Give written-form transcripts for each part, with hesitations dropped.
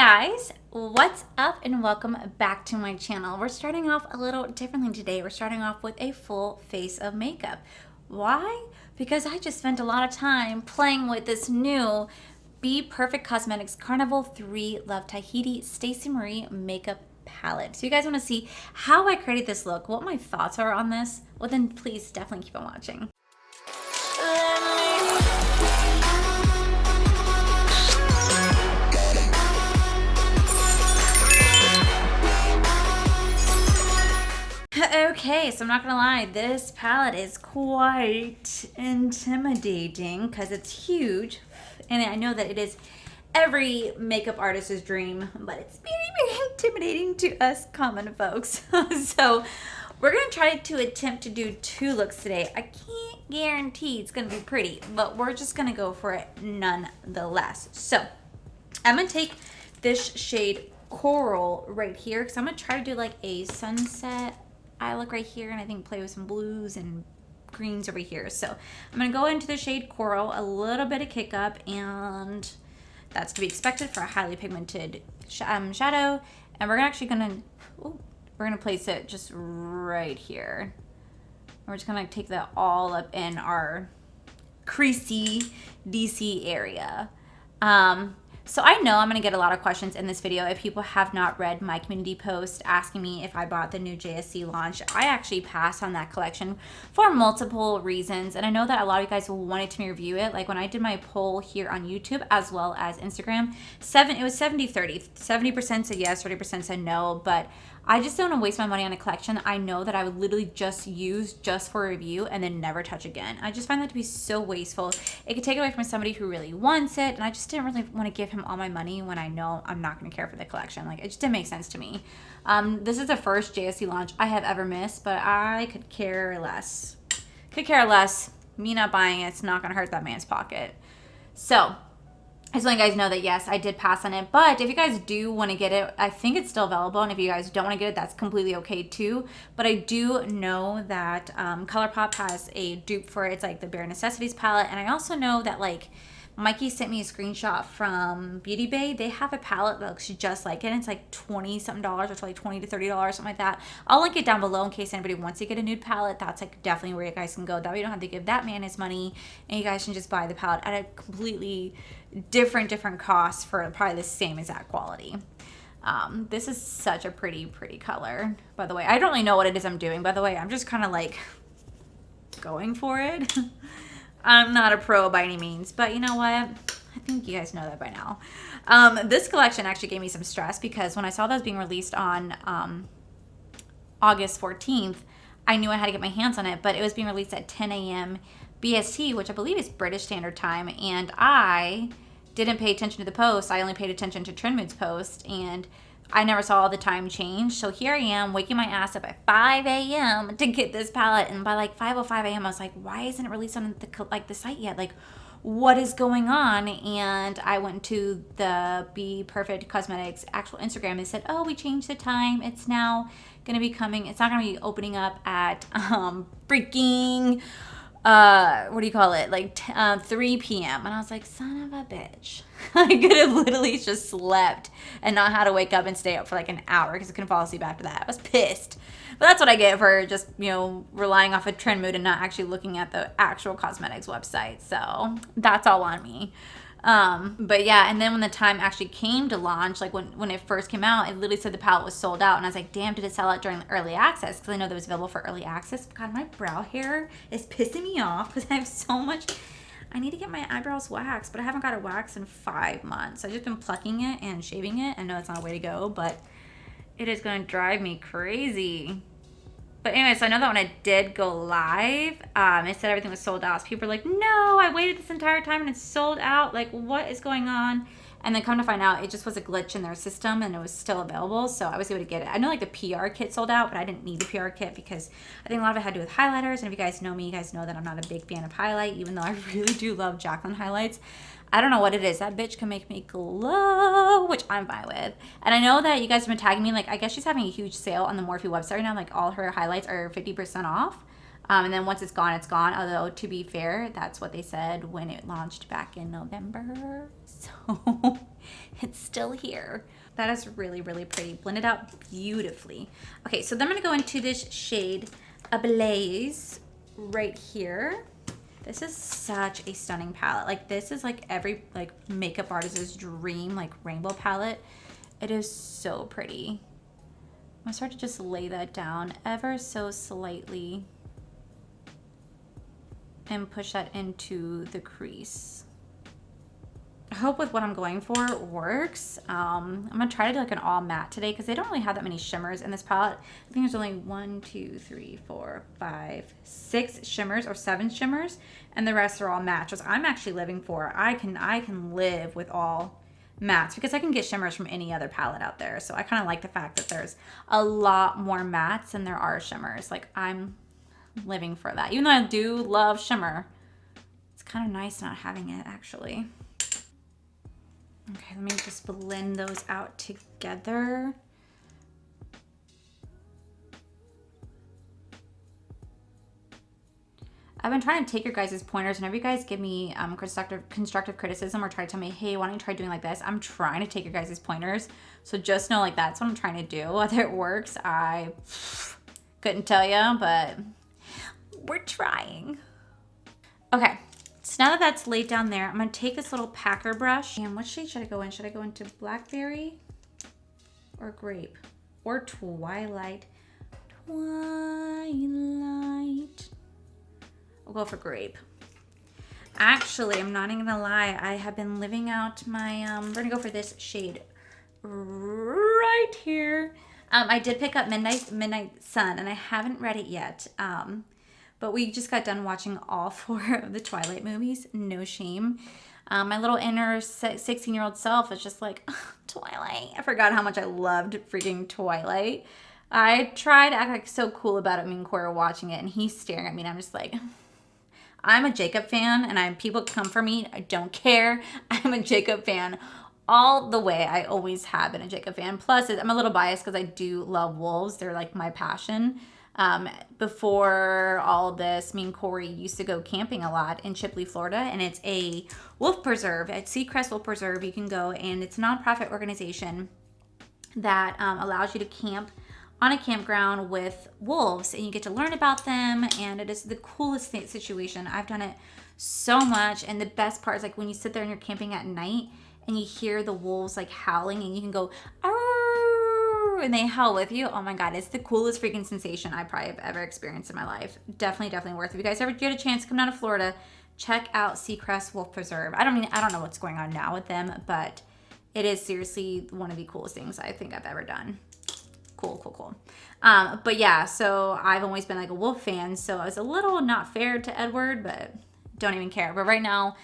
guys, what's up and welcome back to my channel. We're starting off a little differently today. We're starting off with a full face of makeup. Why? Because I just spent a lot of time playing with this new Bperfect Cosmetics Carnival 3 Love Tahiti Stacey Marie makeup palette. So you guys want to see how I created this look, what my thoughts are on this? Well then please definitely keep on watching. Okay, so I'm not gonna lie, this palette is quite intimidating because it's huge, and I know that it is every makeup artist's dream, but it's very intimidating to us common folks. So we're gonna try to attempt to do 2 looks today. I can't guarantee it's gonna be pretty, but we're just gonna go for it nonetheless. So I'm gonna take this shade Coral right here because I'm gonna try to do like a sunset eye look right here, and I think play with some blues and greens over here. So I'm gonna go into the shade Coral, a little bit of kick up, and that's to be expected for a highly pigmented shadow. And we're actually gonna place it just right here. We're just gonna take that all up in our creasy DC area. So I know I'm going to get a lot of questions in this video if people have not read my community post asking me if I bought the new JSC launch. I actually passed on that collection for multiple reasons, and I know that a lot of you guys wanted me to review it. Like when I did my poll here on YouTube as well as Instagram, it was 70-30. 70% said yes, 30% said no, but I just don't want to waste my money on a collection I know that I would literally just use just for a review and then never touch again. I just find that to be so wasteful. It could take away from somebody who really wants it, and I just didn't really want to give him all my money when I know I'm not going to care for the collection. Like, it just didn't make sense to me. This is the first JSC launch I have ever missed, but I could care less. Could care less. Me not buying it's not going to hurt that man's pocket. So I just want you guys know that yes, I did pass on it, but if you guys do want to get it, I think it's still available, and if you guys don't want to get it, that's completely okay too. But I do know that ColourPop has a dupe for it. It's like the Bare Necessities palette, and I also know that like Mikey sent me a screenshot from Beauty Bay. They have a palette that looks just like it, and it's like $20-something, or it's like $20 to $30, something like that. I'll link it down below in case anybody wants to get a nude palette. That's like definitely where you guys can go. That way you don't have to give that man his money, and you guys can just buy the palette at a completely different cost for probably the same exact quality. This is such a pretty color, by the way. I don't really know what it is I'm doing, by the way. I'm just kind of like going for it. I'm not a pro by any means, but you know what? I think you guys know that by now. This collection actually gave me some stress because when I saw that was being released on August 14th, I knew I had to get my hands on it, but it was being released at 10 a.m. BST, which I believe is British Standard Time, and I didn't pay attention to the post. I only paid attention to Trend Mood's post, and I never saw the time change. So here I am waking my ass up at 5 a.m. to get this palette, and by like 5:05 a.m. I was like, why isn't it released on the site yet? Like, what is going on? And I went to the Bperfect Cosmetics actual Instagram and said, oh, we changed the time. It's now going to be coming. It's not going to be opening up at freaking what do you call it, like 3 p.m. And I was like, son of a bitch. I could have literally just slept and not had to wake up and stay up for like an hour because I couldn't fall asleep after that. I was pissed. But that's what I get for just, you know, relying off of Trend Mood and not actually looking at the actual cosmetics website. So that's all on me. But yeah, and then when the time actually came to launch, like when it first came out, it literally said the palette was sold out, and I was like, damn, did it sell out during the early access? Because I know that it was available for early access. God, my brow hair is pissing me off because I have so much. I need to get my eyebrows waxed, but I haven't got it waxed in 5 months. I've just been plucking it and shaving it. I know it's not a way to go, but it is going to drive me crazy. But anyway, so I know that when I did go live, it said everything was sold out. So people were like, no, I waited this entire time and it's sold out. Like, what is going on? And then come to find out, it just was a glitch in their system and it was still available. So I was able to get it. I know like the PR kit sold out, but I didn't need the PR kit because I think a lot of it had to do with highlighters. And if you guys know me, you guys know that I'm not a big fan of highlight, even though I really do love Jaclyn highlights. I don't know what it is. That bitch can make me glow, which I'm fine with. And I know that you guys have been tagging me. Like, I guess she's having a huge sale on the Morphe website right now. Like, all her highlights are 50% off. And then once it's gone, it's gone. Although, to be fair, that's what they said when it launched back in November. So it's still here. That is really, really pretty. Blended out beautifully. Okay, so then I'm gonna go into this shade Ablaze right here. This is such a stunning palette. Like, this is like every like makeup artist's dream, like rainbow palette. It is so pretty. I'm gonna start to just lay that down ever so slightly and push that into the crease. I hope with what I'm going for works. I'm gonna try to do like an all matte today because they don't really have that many shimmers in this palette. I think there's only 1, 2, 3, 4, 5, 6 shimmers or 7 shimmers, and the rest are all mattes, which I'm actually living for. I can live with all mattes because I can get shimmers from any other palette out there. So I kind of like the fact that there's a lot more mattes than there are shimmers. Like, I'm living for that. Even though I do love shimmer, it's kind of nice not having it actually. Okay, let me just blend those out together. I've been trying to take your guys' pointers. Whenever you guys give me constructive criticism or try to tell me, hey, why don't you try doing like this? I'm trying to take your guys' pointers. So just know, like, that's what I'm trying to do. Whether it works, I couldn't tell you, but we're trying. Okay. So now that that's laid down there, I'm going to take this little packer brush. And what shade should I go in? Should I go into Blackberry or Grape or Twilight? Twilight. I'll go for Grape. Actually, I'm not even going to lie. I have been living out my, we're going to go for this shade right here. I did pick up Midnight Sun, and I haven't read it yet. But we just got done watching all 4 of the Twilight movies. No shame. My little inner 16-year-old self is just like, Twilight. I forgot how much I loved freaking Twilight. I tried to act like so cool about it. Me and Corey were watching it, and he's staring at me, and I'm just like, I'm a Jacob fan, and people come for me. I don't care. I'm a Jacob fan all the way. I always have been a Jacob fan. Plus, I'm a little biased because I do love wolves. They're like my passion. Before all of this, me and Corey used to go camping a lot in Chipley, Florida, and it's a wolf preserve. At Seacrest Wolf Preserve, you can go, and it's a nonprofit organization that allows you to camp on a campground with wolves, and you get to learn about them, and it is the coolest situation. I've done it so much, and the best part is like when you sit there and you're camping at night, and you hear the wolves like howling, and you can go, and they howl with you. Oh my God, it's the coolest freaking sensation I probably have ever experienced in my life. Definitely worth it. If you guys ever get a chance to come down to Florida, check out Seacrest Wolf Preserve. I don't know what's going on now with them, but it is seriously one of the coolest things I think I've ever done. Cool. But yeah, so I've always been like a wolf fan, so I was a little not fair to Edward, but don't even care. But right now,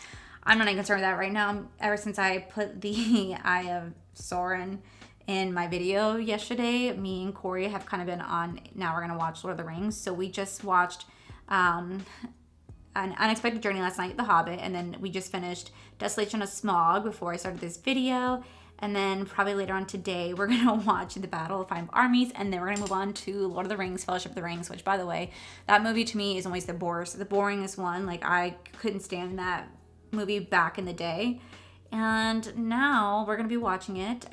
I'm not even concerned with that right now. Ever since I put the Eye of Sauron in my video yesterday, me and Corey have kind of been on, now we're going to watch Lord of the Rings. So we just watched An Unexpected Journey last night, The Hobbit, and then we just finished Desolation of Smaug before I started this video. And then probably later on today, we're going to watch The Battle of Five Armies, and then we're going to move on to Lord of the Rings, Fellowship of the Rings, which, by the way, that movie to me is always the boringest one. Like, I couldn't stand that movie back in the day. And now we're going to be watching it.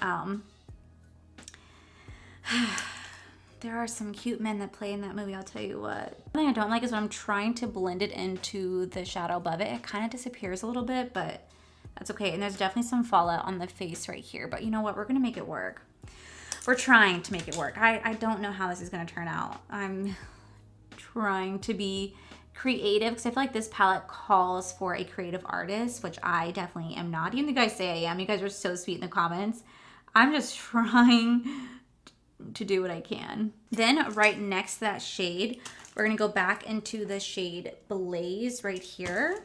There are some cute men that play in that movie, I'll tell you what. One thing I don't like is when I'm trying to blend it into the shadow above it, it kind of disappears a little bit, but that's okay. And there's definitely some fallout on the face right here, but you know what? We're gonna make it work. We're trying to make it work. I don't know how this is gonna turn out. I'm trying to be creative because I feel like this palette calls for a creative artist, which I definitely am not. Even the guys say I am. You guys are so sweet in the comments. I'm just trying to do what I can. Then right next to that shade, we're gonna go back into the shade Blaze right here.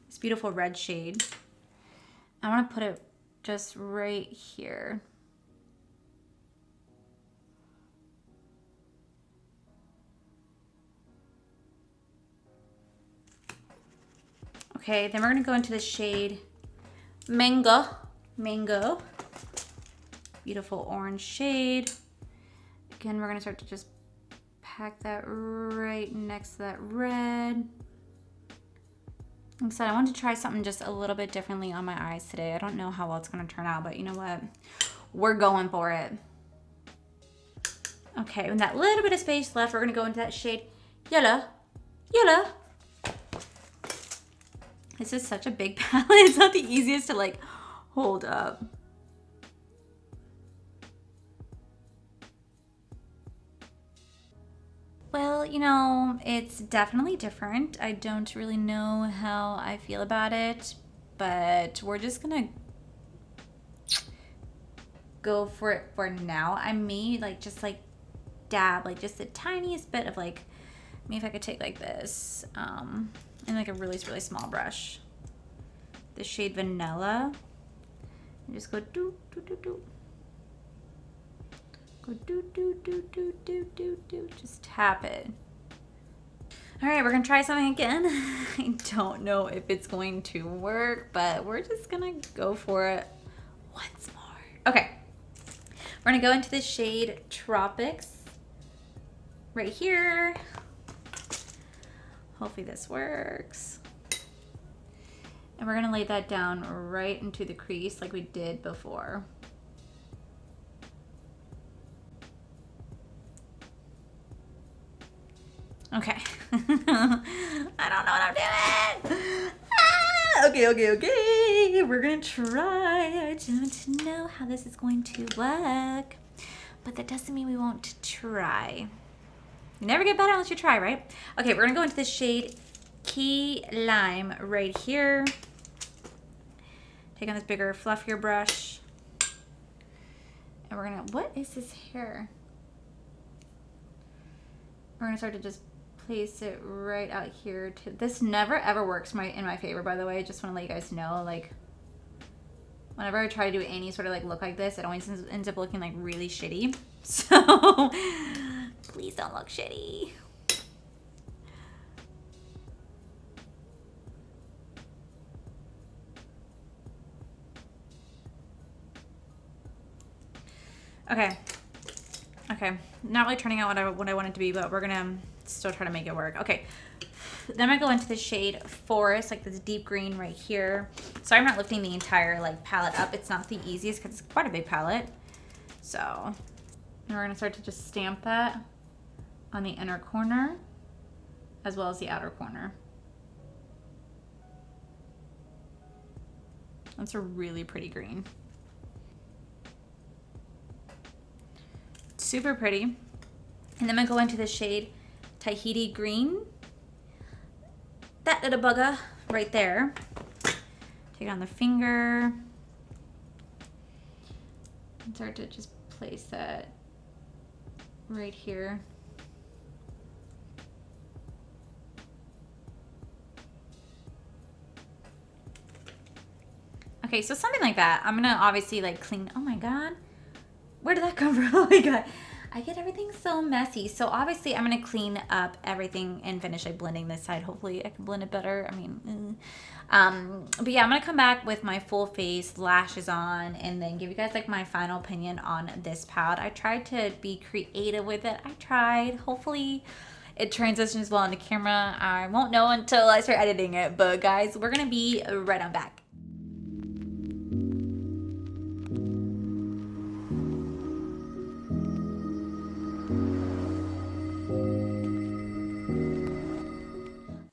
This beautiful red shade. I wanna put it just right here. Okay, then we're gonna go into the shade Mango. Beautiful orange shade. Again, we're gonna start to just pack that right next to that red. Like I said, I wanted to try something just a little bit differently on my eyes today. I don't know how well it's going to turn out, but you know what? We're going for it. Okay, and that little bit of space left, we're going to go into that shade Yellow. Yellow. This is such a big palette. It's not the easiest to like hold up. Well, you know, it's definitely different. I don't really know how I feel about it, but we're just gonna go for it for now. I may like just like dab like just the tiniest bit of like, maybe if I could take like this and like a really small brush, the shade Vanilla, and just go do do do do. Go do do do do do do do. Just tap it. All right, we're gonna try something again. I don't know if it's going to work, but we're just gonna go for it once more. Okay, we're gonna go into the shade Tropics right here. Hopefully this works. And we're gonna lay that down right into the crease like we did before. Okay. I don't know what I'm doing. Okay. We're gonna try. I don't know how this is going to work, but that doesn't mean we won't try. You never get better unless you try, right? Okay, we're gonna go into the shade Key Lime right here. Take on this bigger, fluffier brush. And we're gonna, what is this hair? We're gonna start to just place it right out here. This never ever works in my favor, by the way. I just wanna let you guys know, like, whenever I try to do any sort of like look like this, it always ends up looking like really shitty. So please don't look shitty. Okay. Not really turning out what I want it to be, but we're gonna still try to make it work. Okay. Then I go into the shade Forest, like this deep green right here. So I'm not lifting the entire like palette up. It's not the easiest because it's quite a big palette. So we're gonna start to just stamp that on the inner corner as well as the outer corner. That's a really pretty green. Super pretty. And then I'm gonna go into the shade Tahiti Green. That little bugger right there. Take it on the finger. And start to just place that right here. Okay, so something like that. I'm gonna obviously like clean, oh my God. Where did that come from? Oh my God. I get everything so messy. So obviously I'm gonna clean up everything and finish like blending this side. Hopefully I can blend it better. I mean, but yeah, I'm gonna come back with my full face, lashes on, and then give you guys like my final opinion on this palette. I tried to be creative with it. I tried. Hopefully it transitions well into camera. I won't know until I start editing it. But guys, we're gonna be right on back.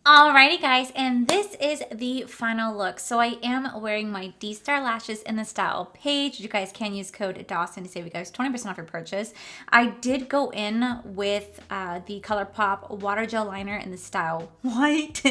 Alrighty guys, and this is the final look. So I am wearing my D-Star lashes in the style Page. You guys can use code Dawson to save you guys 20% off your purchase. I did go in with the ColourPop water gel liner in the style White.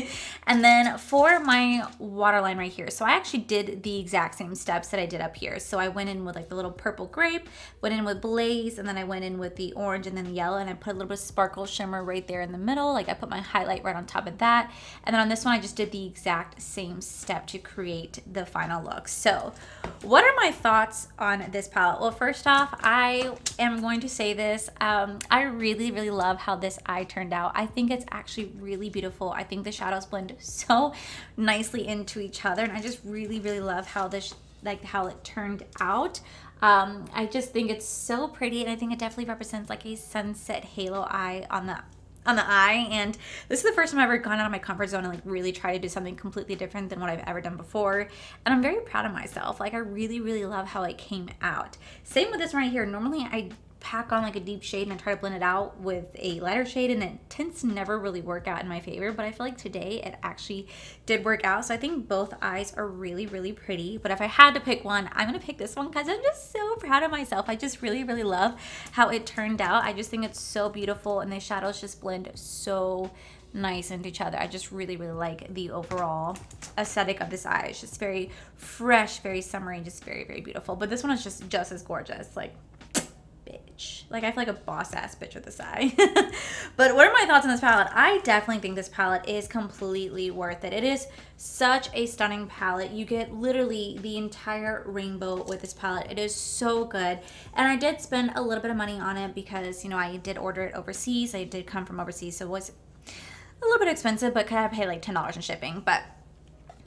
And then for my waterline right here, so I actually did the exact same steps that I did up here. So I went in with like the little purple grape, went in with Blaze, and then I went in with the orange and then the yellow, and I put a little bit of sparkle shimmer right there in the middle. Like I put my highlight right on top of that. And then on this one, I just did the exact same step to create the final look. So what are my thoughts on this palette? Well, first off, I am going to say this. I really love how this eye turned out. I think it's actually really beautiful. I think the shadows blend so nicely into each other. And I just really love how this, like how it turned out. I just think it's so pretty, and I think it definitely represents like a sunset halo eye on the on the eye, and this is the first time I've ever gone out of my comfort zone and like really try to do something completely different than what I've ever done before, and I'm very proud of myself. Like I really love how it came out. Same with this right here. Normally I pack on like a deep shade and I try to blend it out with a lighter shade, and it tends to never really work out in my favor, but I feel like today it actually did work out. So I think both eyes are really pretty, but if I had to pick one, I'm gonna pick this one because I'm just so proud of myself. I just really love how it turned out. I just think it's so beautiful, and the shadows just blend so nice into each other. I just really like the overall aesthetic of this eye. It's just very fresh, very summery, just very beautiful. But this one is just as gorgeous. Like, bitch. Like, I feel like a boss ass bitch with this eye. But what are my thoughts on this palette? I definitely think this palette is completely worth it. It is such a stunning palette. You get literally the entire rainbow with this palette. It is so good. And I did spend a little bit of money on it because, you know, I did order it overseas. I did come from overseas, so it was a little bit expensive, but could have paid like $10 in shipping. But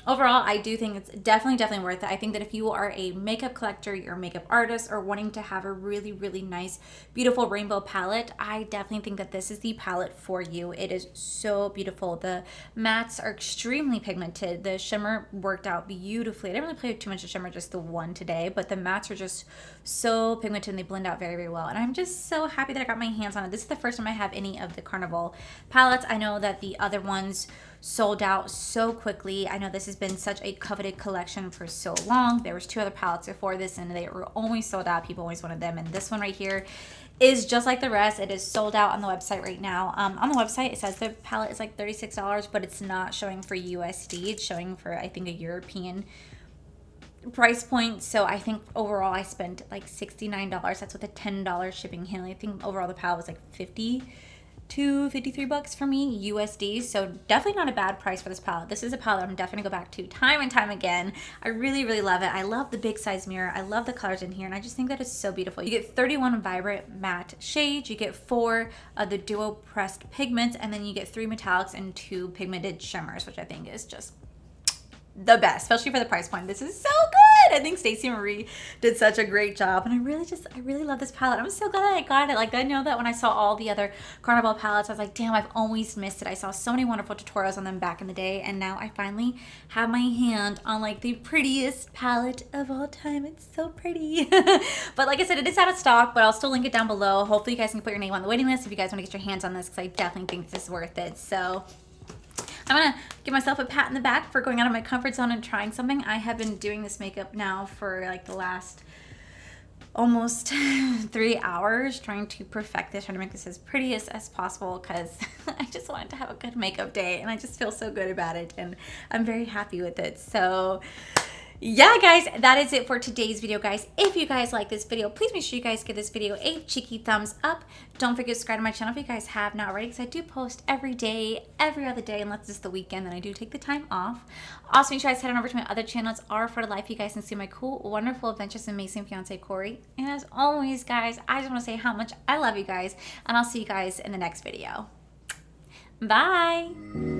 overall, I do think it's definitely worth it. I think that if you are a makeup collector, you're a makeup artist, or wanting to have a really nice, beautiful rainbow palette, I definitely think that this is the palette for you. It is so beautiful. The mattes are extremely pigmented. The shimmer worked out beautifully. I didn't really play with too much of shimmer, just the one today, but the mattes are just so pigmented and they blend out very well. And I'm just so happy that I got my hands on it. This is the first time I have any of the Carnival palettes. I know that the other ones sold out so quickly. I know this has been such a coveted collection for so long. There was 2 other palettes before this and they were always sold out. People always wanted them, and this one right here is just like the rest. It is sold out on the website right now. On the website it says the palette is like $36, but it's not showing for USD. It's showing for, I think, a European price point. So I think overall I spent like $69. That's with a $10 shipping handling. I think overall the palette was like $52, $53 for me USD. So definitely not a bad price for this palette. This is a palette I'm definitely gonna go back to time and time again. I really love it. I love the big size mirror. I love the colors in here, and I just think that it's so beautiful. You get 31 vibrant matte shades. You get 4 of the duo pressed pigments, and then you get 3 metallics and 2 pigmented shimmers, which I think is just the best, especially for the price point. This is so good. I think Stacey Marie did such a great job, and I really love this palette. I'm so glad that I got it. Like, I know that when I saw all the other Carnival palettes, I was like, damn, I've always missed it. I saw so many wonderful tutorials on them back in the day, and now I finally have my hand on like the prettiest palette of all time. It's so pretty. But like I said, it is out of stock, but I'll still link it down below. Hopefully you guys can put your name on the waiting list if you guys want to get your hands on this, because I definitely think this is worth it. So I'm gonna give myself a pat in the back for going out of my comfort zone and trying something. I have been doing this makeup now for like the last almost 3 hours, trying to perfect this, trying to make this as pretty as possible, because I just wanted to have a good makeup day, and I just feel so good about it, and I'm very happy with it. So yeah, guys, that is it for today's video, guys. If you guys like this video, please make sure you guys give this video a cheeky thumbs up. Don't forget to subscribe to my channel if you guys have not already, because I do post every day, every other day, unless it's the weekend, then I do take the time off. Also, make sure you guys head on over to my other channel. It's R for Life. You guys can see my cool, wonderful, adventurous, amazing fiance, Corey. And as always, guys, I just want to say how much I love you guys, and I'll see you guys in the next video. Bye.